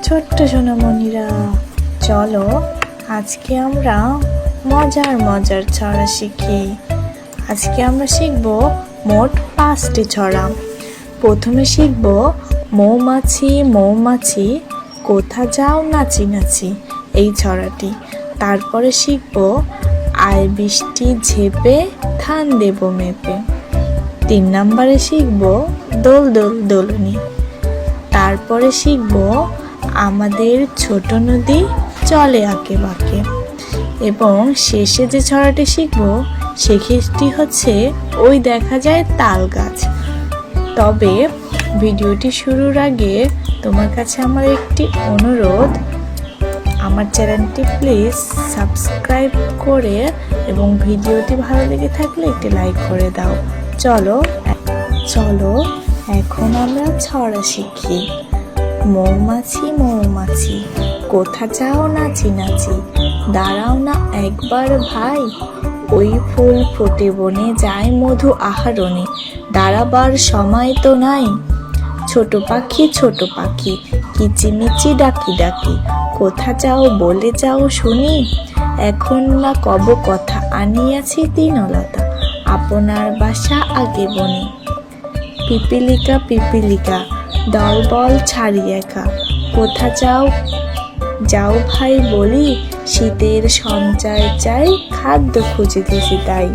ছোট্ট সোনামণিরা, চলো আজকে আমরা মজার মজার ছড়া শিখি। আজকে আমরা শিখব মোট 5টি ছড়া। প্রথমে শিখব মৌমাছি মৌমাছি কোথা যাও নাচি নাচি, এই ছড়াটি। তারপরে শিখব আয় বৃষ্টি ঝেপে ধান দেব মেপে। 3 নম্বরে শিখব দোল দোল দোলনি। তারপরে শিখব আমাদের ছোট নদী চলে আঁকে বাঁকে। এবং শেষে যে ছড়াটি শিখব সেটি হচ্ছে ওই দেখা যায় তাল গাছ। তবে ভিডিওটি শুরুর আগে তোমার কাছে আমার একটি অনুরোধ, আমার চ্যানেলটি প্লিজ সাবস্ক্রাইব করে এবং ভিডিওটি ভালো লেগে থাকলে একটি লাইক করে দাও। চলো এখন আমরা ছড়া শিখি। মৌমাছি মৌমাছি কোথা যাও নাচি নাচি, দাঁড়াও না একবার ভাই, ওই ফুল ফোটে বনে যায় মধু আহরণে, দাঁড়াবার সময় তো নাই। ছোট পাখি কিচিমিচি ডাকি ডাকি, কোথা যাও বলে যাও শুনি, এখন না কব কথা আনিয়াছি তৃণলতা, আপনার বাসা আগে বনে। পিপিলিকা দলবল ছাড়ি একা, কোথা যাও ভাই বলি, শীতের সঞ্চয় চাই খাদ্য খুঁজিতেছি তাই।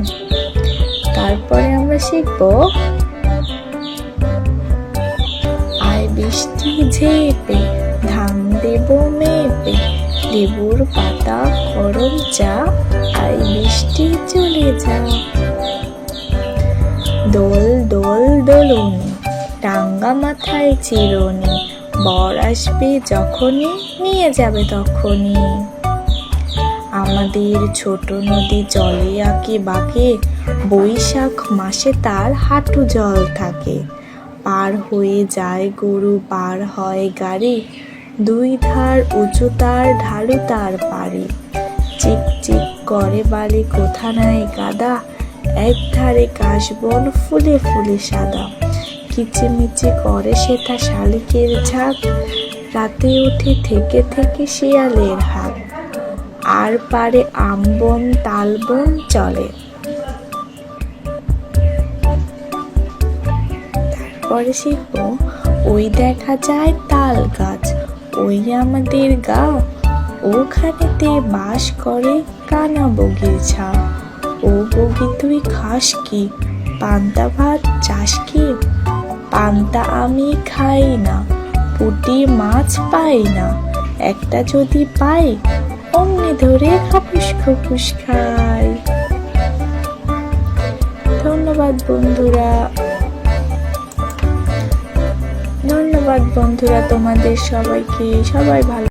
তারপরে আমরা শিখব আয় বৃষ্টি ঝেপে ধান দেব মেপে, লেবুর পাতা গরম চা, আয় বৃষ্টি চলে যা। দোল দোল দোলনি টাঙ্গা মাথায় চিরুনি, বর আসবে যখনই নিয়ে যাবে তখনই। আমাদের ছোট নদী জলে আঁকে বাঁকে, বৈশাখ মাসে তার হাঁটু জল থাকে, পার হয়ে যায় গরু পার হয় গাড়ি, 2 ধার উঁচু তার ঢালু তার পাড়ি, চিক চিক করে বালি কোথা নাই কাদা, এক ধারে কাশবন ফুলে ফুলে সাদা, কিচিমিচি করে সেথা শালিকের ঝাঁক, রাতে উঠে থেকে থেকে শিয়ালের হাঁক, আর পারে আমবন তালবন চলে। তারপরে শিখব ওই দেখা যায় তাল গাছ, ওই আমাদের গাঁও, ওখানেতে বাস করে কানা বগির ছাও, ও বগি তুই খাস কি, পান্তা ভাত চাস কি, পান্তা আমি খাই না, পুঁটি মাছ পাই না, একটা যদি পাই অমনি ধরে খাপুস খুপুস খাই। ধন্যবাদ বন্ধুরা, তোমাদের সবাইকে। সবাই ভালো।